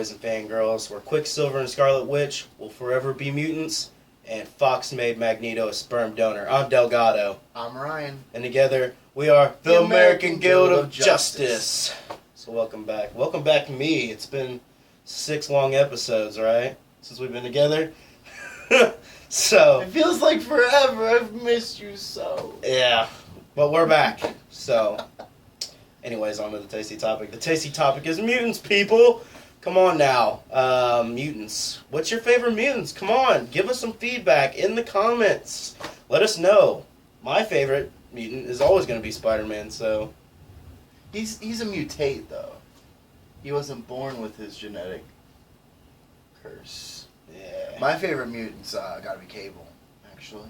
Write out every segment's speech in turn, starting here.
fanboys and fangirls, where Quicksilver and Scarlet Witch will forever be mutants, and Fox made Magneto a sperm donor. I'm Delgado. I'm Ryan. And together, we are the American Guild of Justice. So welcome back. Welcome back to me. It's been 6 long episodes, right? Since we've been together. So it feels like forever. I've missed you so. Yeah. But we're back. So anyways, on to the tasty topic. The tasty topic is mutants, people. Come on now. Mutants. What's your favorite mutants? Come on. Give us some feedback in the comments. Let us know. My favorite mutant is always going to be Spider-Man, so... He's a mutate, though. He wasn't born with his genetic curse. Yeah. My favorite mutant's gotta be Cable, actually.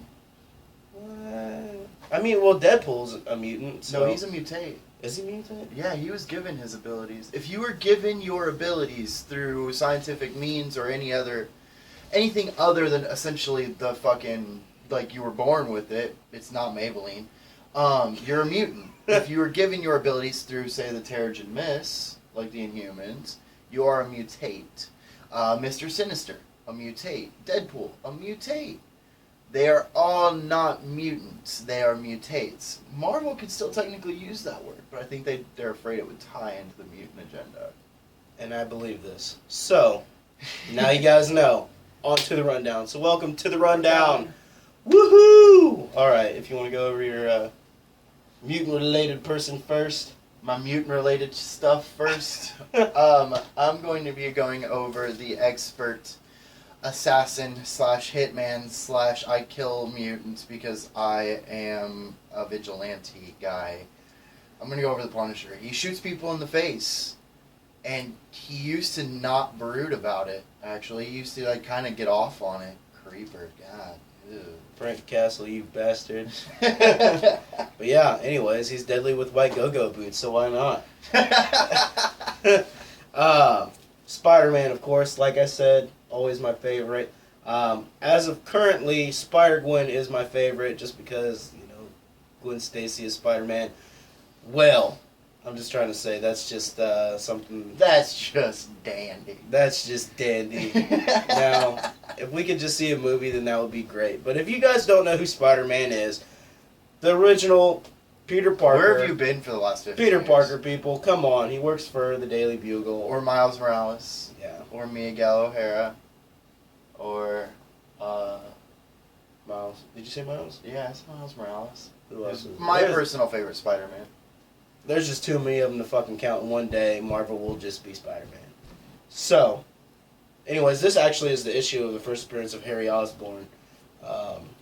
I mean, well, Deadpool's a mutant, so... No, he's a mutate. Is he mutant? Yeah, he was given his abilities. If you were given your abilities through scientific means or anything other than essentially the fucking, like, you were born with it, it's not Maybelline, you're a mutant. If you were given your abilities through, say, the Terrigen Mist, like the Inhumans, you are a mutate. Mr. Sinister, a mutate. Deadpool, a mutate. They are all not mutants. They are mutates. Marvel could still technically use that word, but I think they're afraid it would tie into the mutant agenda. And I believe this. So, now you guys know. On to the rundown. So welcome to the rundown. Woohoo! Alright, if you want to go over your mutant-related person first. My mutant-related stuff first. I'm going to be going over the expert assassin / hitman / I kill mutants because I am a vigilante guy. I'm going to go over the Punisher. He shoots people in the face. And he used to not brood about it, actually. He used to, like, kind of get off on it. Creeper, God. Ew. Frank Castle, you bastard. But yeah, anyways, he's deadly with white go-go boots, so why not? Spider-Man, of course, like I said, always my favorite. As of currently, Spider-Gwen is my favorite, just because, you know, Gwen Stacy is Spider-Man. Well, I'm just trying to say, that's just something... That's just dandy. That's just dandy. Now, if we could just see a movie, then that would be great. But if you guys don't know who Spider-Man is, the original Peter Parker... Where have you been for the last 15 Peter years? Parker, people, come on. He works for the Daily Bugle. Or Miles Morales. Yeah. Or Miguel O'Hara. Or, Miles. Did you say Miles? yeah, it's Miles Morales. Who else? My personal favorite Spider-Man. There's just too many of them to fucking count in one day. Marvel will just be Spider-Man. So, anyways, this actually is the issue of the first appearance of Harry Osborn.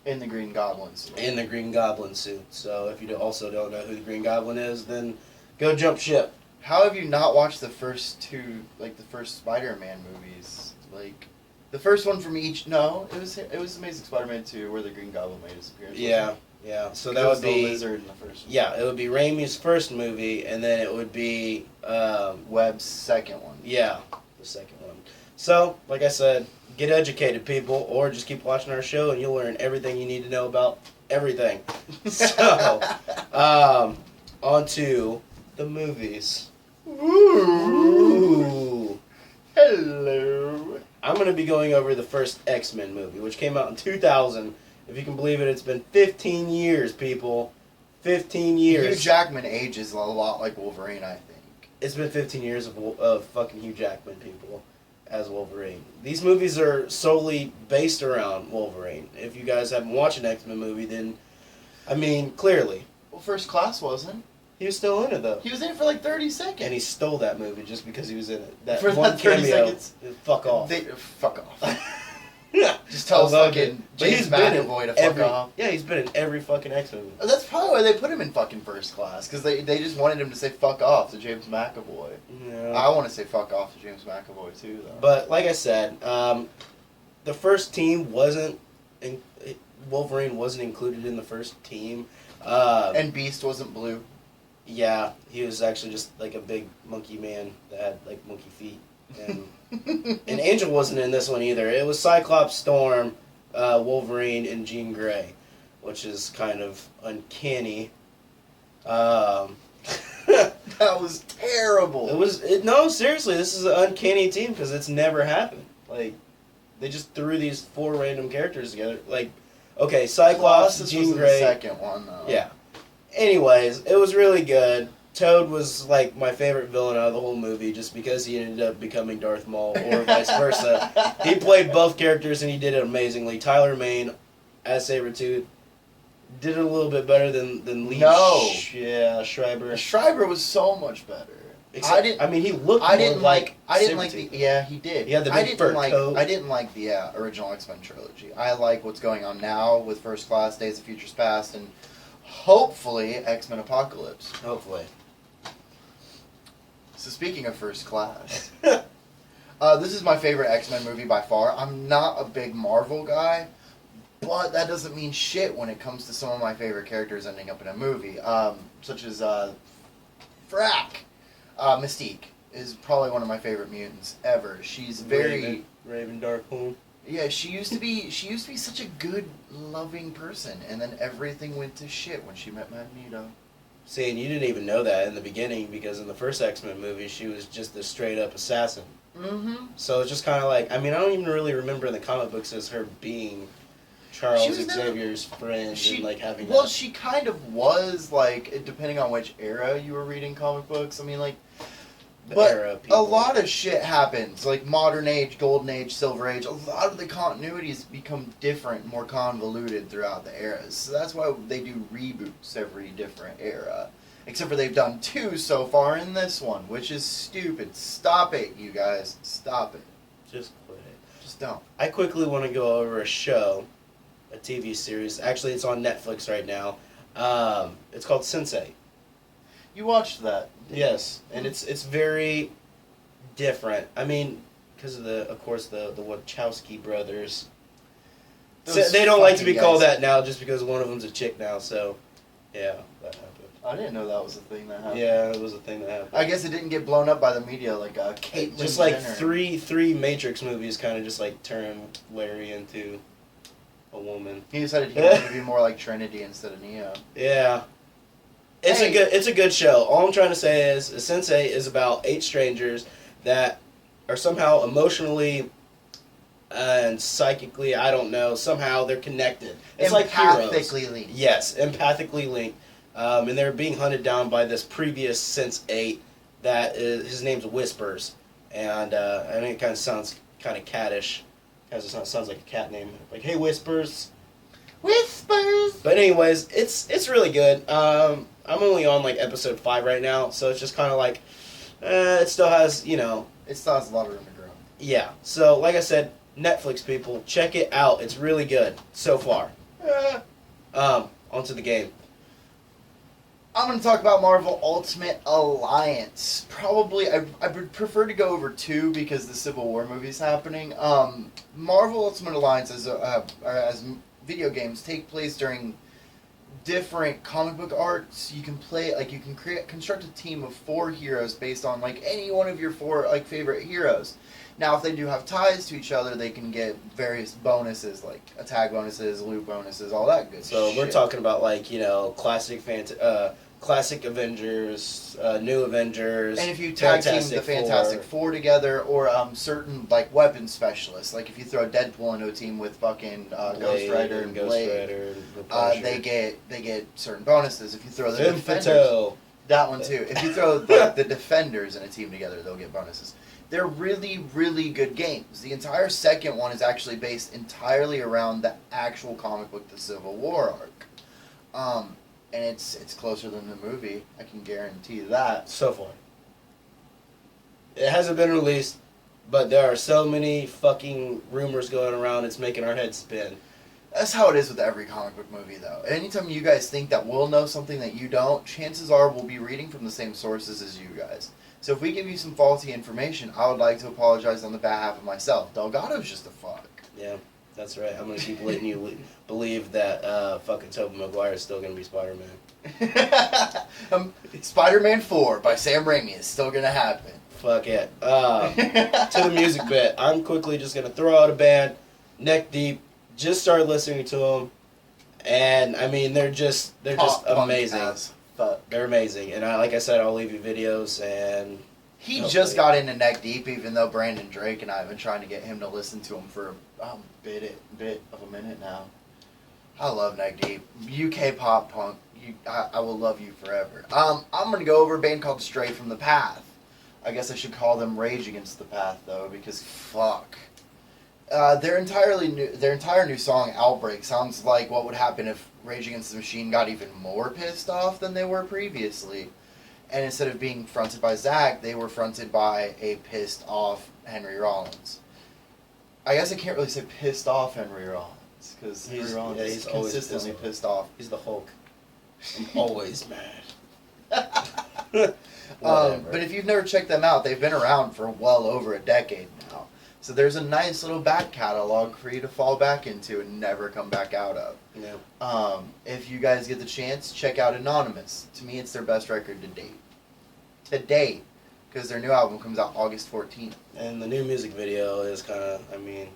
In the Green Goblin suit. In the Green Goblin suit. So, if you also don't know who the Green Goblin is, then go jump ship. How have you not watched the first two, like the first Spider-Man movies? Like, the first one from each... No, it was Amazing Spider-Man 2 where the Green Goblin made his appearance. Yeah. Yeah, so that would be... the lizard in the first one. Yeah, it would be Raimi's first movie, and then it would be... Webb's second one. Yeah, the second one. So, like I said, get educated, people, or just keep watching our show, and you'll learn everything you need to know about everything. So, on to the movies. Ooh. Hello. I'm going to be going over the first X-Men movie, which came out in 2000. If you can believe it, it's been 15 years, people. 15 years. Hugh Jackman ages a lot like Wolverine, I think. It's been 15 years of fucking Hugh Jackman, people, as Wolverine. These movies are solely based around Wolverine. If you guys haven't watched an X-Men movie, then, I mean, clearly. Well, First Class wasn't. He was still in it, though. He was in it for like 30 seconds. And he stole that movie just because he was in it. That for one that 30 cameo. seconds. Fuck off. Fuck off. Yeah. Just tell fucking But James McAvoy to fuck off. Yeah, he's been in every fucking X-Men movie. That's probably why they put him in fucking First Class, because they just wanted him to say fuck off to James McAvoy. Yeah. I want to say fuck off to James McAvoy too, though. But like I said, the first team Wolverine wasn't included in the first team. And Beast wasn't blue. Yeah, he was actually just like a big monkey man that had like monkey feet. And, and Angel wasn't in this one either. It was Cyclops, Storm, Wolverine, and Jean Grey, which is kind of uncanny. That was terrible. No, seriously, this is an uncanny team because it's never happened. Like, they just threw these 4 random characters together. Like, okay, Cyclops, Colossus Jean was Grey. the second one, though. Yeah. Anyways, it was really good. Toad was like my favorite villain out of the whole movie just because he ended up becoming Darth Maul or vice versa. He played both characters and he did it amazingly. Tyler Mane as Sabretooth did it a little bit better than Lee. No. Schreiber. Schreiber was so much better. Except, he looked. I didn't like Sabretooth. the. Yeah, he did. He had the big fur coat. I didn't like the original X-Men trilogy. I like what's going on now with First Class, Days of Futures Past, and hopefully X-Men Apocalypse. Hopefully. So speaking of First Class, this is my favorite X-Men movie by far. I'm not a big Marvel guy, but that doesn't mean shit when it comes to some of my favorite characters ending up in a movie, such as Frack. Mystique is probably one of my favorite mutants ever. She's very Raven Darkholm. Yeah, she used to be such a good, loving person, and then everything went to shit when she met Magneto. See, and you didn't even know that in the beginning because in the first X-Men movie, she was just a straight-up assassin. Mm-hmm. So it's just kind of like, I don't even really remember in the comic books as her being Charles Xavier's friend and like having. Well, she kind of was like, depending on which era you were reading comic books. But a lot of shit happens, like Modern Age, Golden Age, Silver Age. A lot of the continuities become different, more convoluted throughout the eras. So that's why they do reboots every different era. Except for they've done 2 so far in this one, which is stupid. Stop it, you guys. Stop it. Just quit it. Just don't. I quickly want to go over a show, a TV series. Actually, it's on Netflix right now. It's called Sense8. You watched that? Yes, and it's very different. Because of the Wachowski brothers. They don't like to be called that now, just because one of them's a chick now. So, yeah, that happened. I didn't know that was a thing that happened. Yeah, it was a thing that happened. I guess it didn't get blown up by the media like Caitlyn Just like Jenner. three Matrix movies, kind of just like turned Larry into a woman. He decided he wanted to be more like Trinity instead of Neo. Yeah. It's a good show. All I'm trying to say is Sense8 is about 8 strangers that are somehow emotionally and psychically, I don't know, somehow they're connected. It's like heroes. Empathically linked. Yes, empathically linked. And they're being hunted down by this previous Sense8 that is, his name's Whispers. And it kind of sounds kind of cattish. Sounds like a cat name. Like, hey, Whispers. Whispers! But anyways, it's really good. I'm only on like episode 5 right now, so it's just kind of like, it still has, It still has a lot of room to grow. Yeah. So like I said, Netflix people, check it out. It's really good so far. Onto the game. I'm going to talk about Marvel Ultimate Alliance. Probably, I would prefer to go over 2 because the Civil War movie's happening. Marvel Ultimate Alliance as video games take place during different comic book arcs. You can play, you can construct a team of 4 heroes based on any one of your 4 favorite heroes. Now, if they do have ties to each other, they can get various bonuses like attack bonuses, loot bonuses, all that good shit. So we're talking about classic Avengers, new Avengers, and if you tag team the Fantastic Four together, or certain weapon specialists, if you throw Deadpool into a team with fucking Ghost Rider and Blade, they get certain bonuses. If you throw the Defenders, that one too. If you throw the Defenders in a team together, they'll get bonuses. They're really, really good games. The entire second one is actually based entirely around the actual comic book, the Civil War arc. And it's closer than the movie. I can guarantee that. So far. It hasn't been released, but there are so many fucking rumors going around, it's making our heads spin. That's how it is with every comic book movie, though. Anytime you guys think that we'll know something that you don't, chances are we'll be reading from the same sources as you guys. So if we give you some faulty information, I would like to apologize on the behalf of myself. Delgado's just a fuck. Yeah, that's right. I'm going to keep letting you believe that fucking Tobey Maguire is still going to be Spider-Man. Spider-Man 4 by Sam Raimi is still going to happen. Fuck it. To the music bit, I'm quickly just going to throw out a band, Neck Deep. Just started listening to them, and they're just amazing. Fuck. They're amazing, and like I said, I'll leave you videos and. He hopefully. just got into Neck Deep, even though Brandon Drake and I have been trying to get him to listen to him for a bit of a minute now. I love Neck Deep. UK pop punk. I will love you forever. I'm gonna go over a band called Stray from the Path. I guess I should call them Rage Against the Path though, because fuck. Their entire new song Outbreak sounds like what would happen if Rage Against the Machine got even more pissed off than they were previously. And instead of being fronted by Zach, they were fronted by a pissed off Henry Rollins. I guess I can't really say pissed off Henry Rollins, because Henry Rollins is consistently pissed off. He's the Hulk. I'm always mad. But if you've never checked them out, they've been around for well over a decade now. So there's a nice little back catalog for you to fall back into and never come back out of. Yeah. If you guys get the chance, check out Anonymous. To me, it's their best record to date. To date. Because their new album comes out August 14th. And the new music video is kind of, I mean,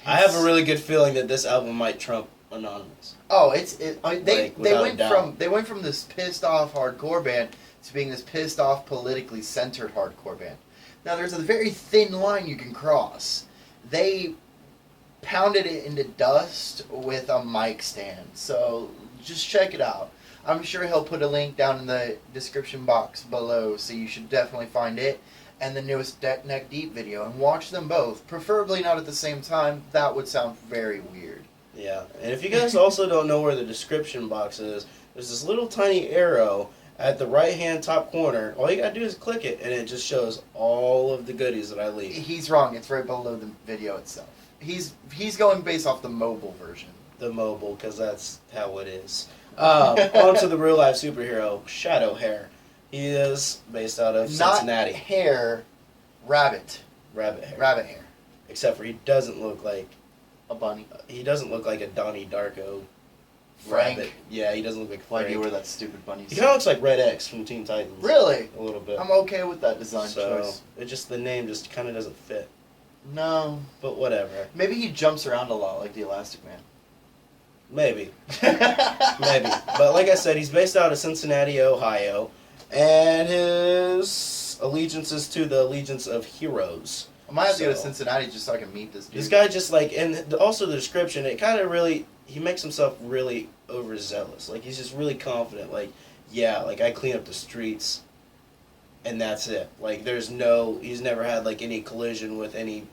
I have a really good feeling that this album might trump Anonymous. Oh, they went from this pissed off hardcore band to being this pissed off politically centered hardcore band. Now there's a very thin line you can cross. They pounded it into dust with a mic stand. So just check it out. I'm sure he'll put a link down in the description box below, so you should definitely find it and the newest Neck Deep video and watch them both. Preferably not at the same time. That would sound very weird. Yeah, and if you guys also don't know where the description box is, there's this little tiny arrow at the right-hand top corner. All you gotta do is click it, and it just shows all of the goodies that I leave. He's wrong. It's right below the video itself. He's going based off the mobile version. The mobile, because that's how it is. On to the real-life superhero, Shadow Hair. He is based out of Cincinnati. Not hair, rabbit. Rabbit hair. Rabbit hair. Except for he doesn't look like a bunny. He doesn't look like a Donnie Darko. Frank. Rabbit. Yeah, he doesn't look like Frank. No idea where that stupid bunny is. He kind of looks like Red X from Teen Titans. Really? A little bit. I'm okay with that design choice. The name just kind of doesn't fit. No. But whatever. Maybe he jumps around a lot like the Elastic Man. Maybe. Maybe. But like I said, he's based out of Cincinnati, Ohio. And his allegiance is to the Allegiance of Heroes. I might have to go to Cincinnati just so I can meet this dude. This guy just and also the description, it kind of really, he makes himself really overzealous. Like, he's just really confident. Like, yeah, like, I clean up the streets, and that's it. Like, he's never had, like, any collision with any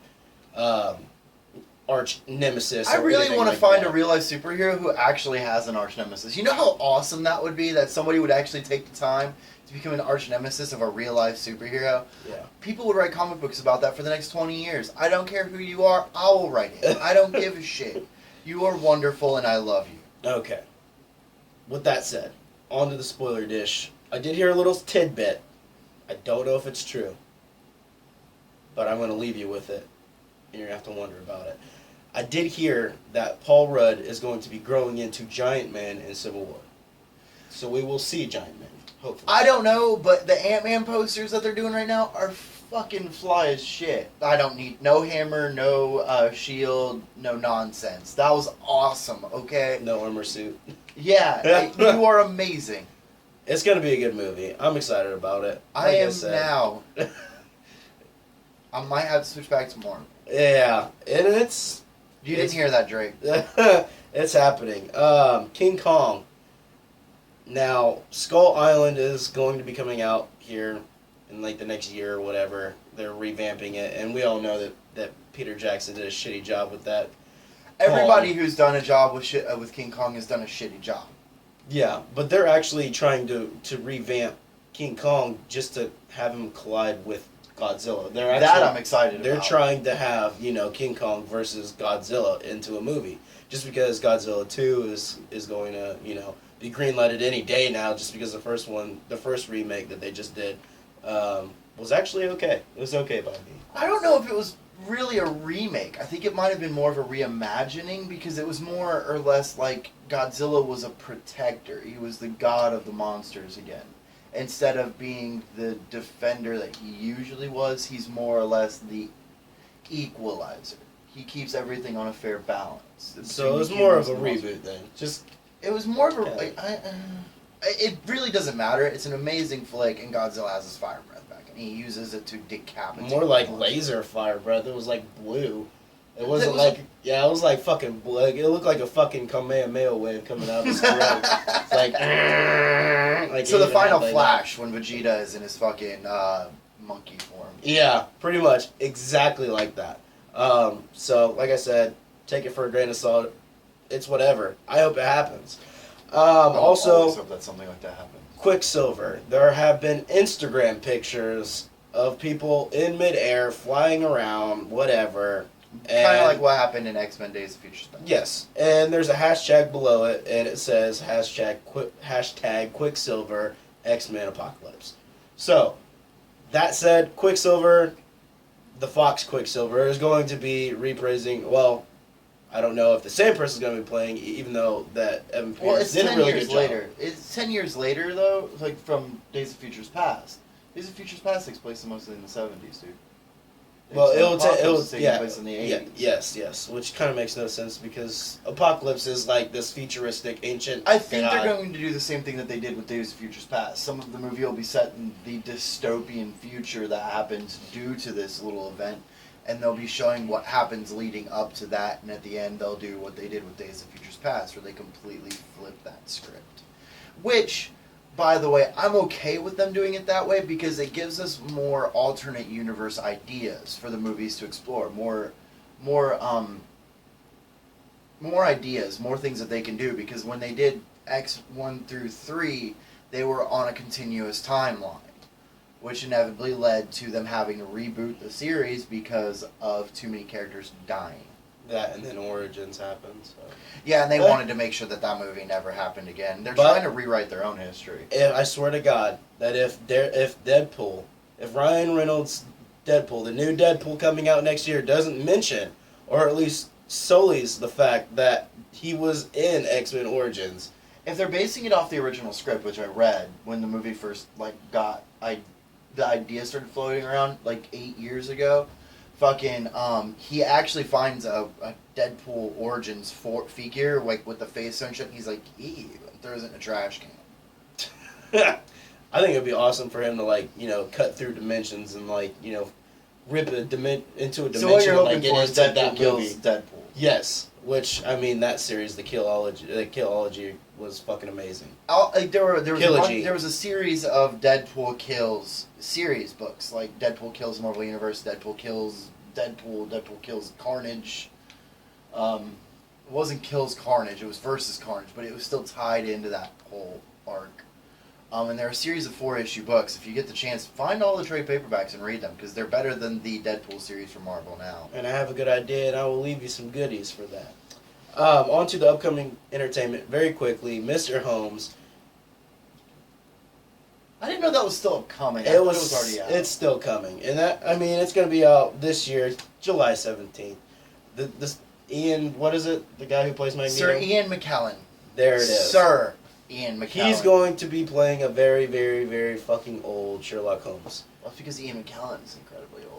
arch nemesis. I really want to find a real-life superhero who actually has an arch nemesis. You know how awesome that would be? That somebody would actually take the time to become an arch nemesis of a real-life superhero? Yeah. People would write comic books about that for the next 20 years. I don't care who you are, I will write it. I don't give a shit. You are wonderful and I love you. Okay. With that said, on to the spoiler dish. I did hear a little tidbit. I don't know if it's true. But I'm going to leave you with it. And you're going to have to wonder about it. I did hear that Paul Rudd is going to be growing into Giant Man in Civil War. So we will see Giant Man, hopefully. I don't know, but the Ant-Man posters that they're doing right now are fucking fly as shit. I don't need no hammer, no shield, no nonsense. That was awesome, okay? No armor suit. Yeah, you are amazing. It's going to be a good movie. I'm excited about it. I am now. I might have to switch back to Marvel. Yeah, and it's... You didn't hear that, Drake. It's happening. King Kong. Now, Skull Island is going to be coming out here in like the next year or whatever. They're revamping it, and we all know that Peter Jackson did a shitty job with that. Everybody who's done a job with King Kong has done a shitty job. Yeah, but they're actually trying to revamp King Kong just to have him collide with Godzilla. I'm excited about. They're trying to have, King Kong versus Godzilla into a movie. Just because Godzilla 2 is going to, be greenlighted any day now, just because the first remake that they just did, was actually okay. It was okay by me. I don't know if it was really a remake. I think it might have been more of a reimagining, because it was more or less like Godzilla was a protector. He was the god of the monsters again. Instead of being the defender that he usually was, he's more or less the equalizer. He keeps everything on a fair balance. So it was more of a reboot then. It was more of a... It really doesn't matter. It's an amazing flick, and Godzilla has his fire breath back, and he uses it to decapitate. More like laser fire breath. It was like blue. It wasn't was it was like fucking blue. It looked like a fucking Kamehameha wave coming out of his throat. It's like so the final flash when Vegeta is in his fucking monkey form. Yeah, pretty much exactly like that. So like I said, take it for a grain of salt. It's whatever. I hope it happens. Also, I always hope that something like that happens. Quicksilver. There have been Instagram pictures of people in midair flying around, whatever. Kind of like what happened in X-Men Days of Future Past. Yes, and there's a hashtag below it, and it says hashtag Quicksilver X-Men Apocalypse. So, that said, Quicksilver, the Fox Quicksilver, is going to be reprising, well, I don't know if the same person's going to be playing, even though that Evan Peters did a really good job. Later. It's 10 years later, though, like from Days of Futures Past. Days of Futures Past takes place mostly in the 70s, dude. Well, it'll take place in the 80s. Yes, which kind of makes no sense because Apocalypse is like this futuristic ancient. I think they're going to do the same thing that they did with Days of Futures Past. Some of the movie will be set in the dystopian future that happens due to this little event, and they'll be showing what happens leading up to that, and at the end they'll do what they did with Days of Futures Past, where they completely flip that script. Which, by the way, I'm okay with them doing it that way because it gives us more alternate universe ideas for the movies to explore. More ideas, more things that they can do. Because when they did X1 through 3, they were on a continuous timeline, which inevitably led to them having to reboot the series because of too many characters dying. That and then Origins happened. So. Yeah, and they wanted to make sure that that movie never happened again. They're trying to rewrite their own history. I swear to God that if Ryan Reynolds' Deadpool, the new Deadpool coming out next year, doesn't mention or at least sullies the fact that he was in X-Men Origins. If they're basing it off the original script, which I read when the movie first the idea started floating around 8 years ago. He actually finds a Deadpool Origins figure, with the face and shit. He's like, ew, and throws it in a trash can. I think it'd be awesome for him to, cut through dimensions and, rip into a dimension so what you're hoping and for is Deadpool kills Deadpool. Yes, which, that series, the Killology was fucking amazing. There was a series of Deadpool kills series books, like Deadpool kills Marvel Universe, Deadpool kills Carnage. It wasn't kills Carnage, it was versus Carnage, but it was still tied into that whole arc. And there are a series of 4-issue books. If you get the chance, find all the trade paperbacks and read them, because they're better than the Deadpool series from Marvel now. And I have a good idea, and I will leave you some goodies for that. On to the upcoming entertainment very quickly. Mr. Holmes. I didn't know that was still coming. It was already out. It's still coming. And it's going to be out this year, July 17th. This Ian, what is it? The guy who plays Magneto? Sir Ian McKellen. There it is. Sir Ian McKellen. He's going to be playing a very, very, very fucking old Sherlock Holmes. Well, it's because Ian McKellen is incredibly old.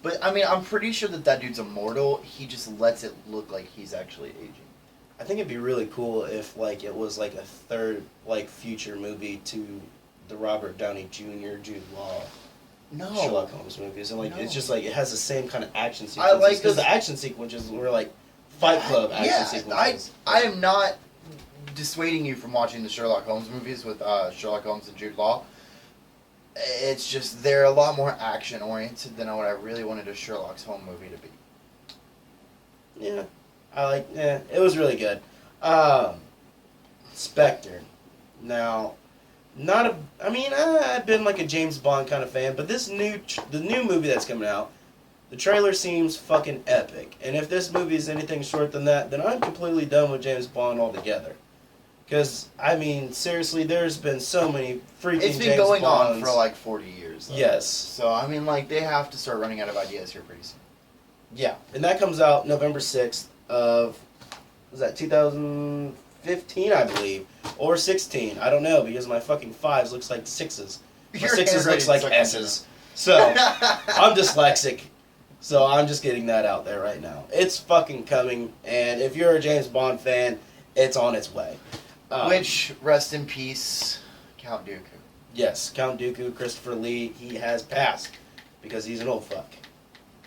But, I'm pretty sure that dude's immortal. He just lets it look like he's actually aging. I think it'd be really cool if, it was, a third, future movie to the Robert Downey Jr., Jude Law Sherlock Holmes movies. And, no. it's just, it has the same kind of action sequences. Because the action sequences were, Fight Club action sequences. I am not dissuading you from watching the Sherlock Holmes movies with Sherlock Holmes and Jude Law. It's just they're a lot more action oriented than what I really wanted a Sherlock Holmes movie to be. Yeah, it was really good. Spectre. Now, I've been a James Bond kind of fan, but the new movie that's coming out, the trailer seems fucking epic. And if this movie is anything short than that, then I'm completely done with James Bond altogether. Because, seriously, there's been so many freaking James Bonds. It's been going on for 40 years. Though. Yes. So, they have to start running out of ideas here pretty soon. Yeah. And that comes out November 6th of, was that 2015, I believe? Or 16. I don't know, because my fucking 5s looks like 6s. My 6s looks like S's. So, I'm dyslexic. So, I'm just getting that out there right now. It's fucking coming, and if you're a James Bond fan, it's on its way. Which, rest in peace, Count Dooku. Yes, Count Dooku, Christopher Lee, he has passed because he's an old fuck.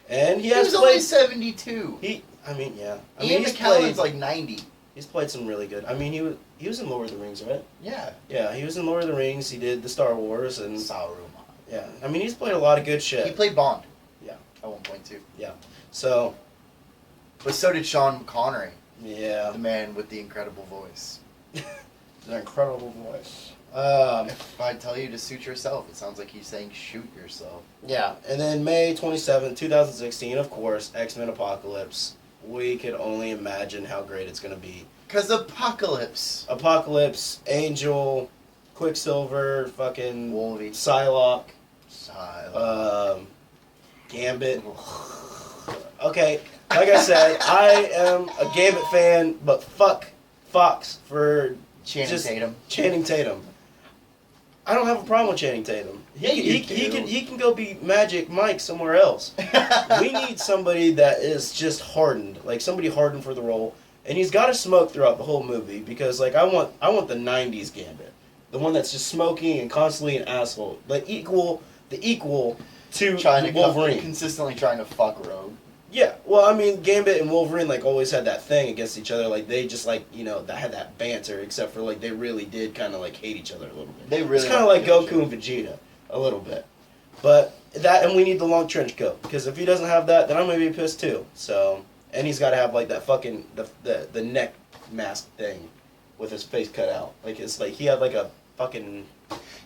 And he has was played... only 72. Yeah. Ian McKellen's like 90. He's played some really good... I mean, he was in Lord of the Rings, right? Yeah. Yeah, he was in Lord of the Rings, he did the Star Wars, and... Saruman. Yeah, I mean, he's played a lot of good shit. He played Bond. Yeah. At one point, too. Yeah. So... But so did Sean Connery. Yeah. The man with the incredible voice. An incredible voice. If I tell you to shoot yourself, it sounds like he's saying shoot yourself. Yeah, and then May 27, 2016, of course, X-Men Apocalypse. We could only imagine how great it's going to be. Because Apocalypse. Apocalypse, Angel, Quicksilver, fucking... Wolvie. Psylocke. Gambit. Okay, like I said, I am a Gambit fan, but fuck Fox for Channing Tatum. I don't have a problem with Channing Tatum. He can go be Magic Mike somewhere else. We need somebody that is just hardened, like somebody hardened for the role, and he's got to smoke throughout the whole movie because like I want the '90s Gambit, the one that's just smoking and constantly an asshole, the equal to Wolverine, consistently trying to fuck Rogue. Yeah, well, I mean, Gambit and Wolverine, like, always had that thing against each other. Like, they just, like, you know, that had that banter, except for, like, they really did kind of, like, hate each other a little bit. They really It's kind of like Goku and Vegeta, a little bit. But that, and we need the long trench coat, because if he doesn't have that, then I'm going to be pissed, too. So, and he's got to have, like, that fucking, the neck mask thing with his face cut out. Like, it's like, he had, like, a fucking...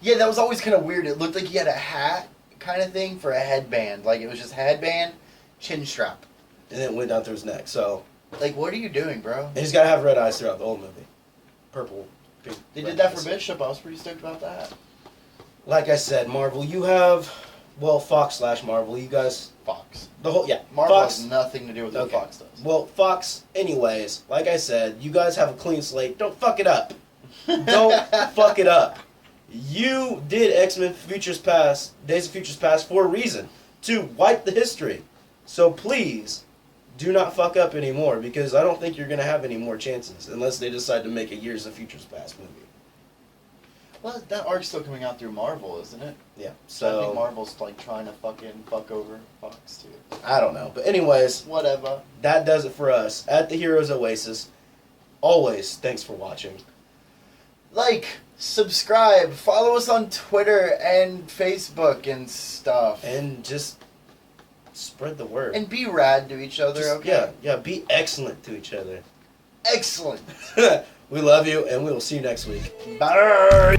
Yeah, that was always kind of weird. It looked like he had a hat kind of thing for a headband. Like, it was just a headband... chin strap. And then it went down through his neck, so... Like, what are you doing, bro? And he's got to have red eyes throughout the whole movie. Purple. Pink, they did that for Bishop. I was pretty stoked about that. Like I said, Marvel, you have... Well, Fox/Marvel, you guys... Fox. The whole... Yeah. Marvel Fox, has nothing to do with what Fox does. Well, Fox, anyways, like I said, you guys have a clean slate. Don't fuck it up. Don't fuck it up. You did X-Men Futures Past, Days of Futures Past for a reason. To wipe the history. So please, do not fuck up anymore, because I don't think you're going to have any more chances, unless they decide to make a Years of Futures Past movie. Well, that arc's still coming out through Marvel, isn't it? Yeah, so... I think Marvel's, like, trying to fucking fuck over Fox, too. I don't know, but anyways... Whatever. That does it for us at the Heroes Oasis. Always, thanks for watching. Like, subscribe, follow us on Twitter and Facebook and stuff. And just spread the word. And be rad to each other, okay? Yeah, be excellent to each other. Excellent. We love you, and we will see you next week. Bye.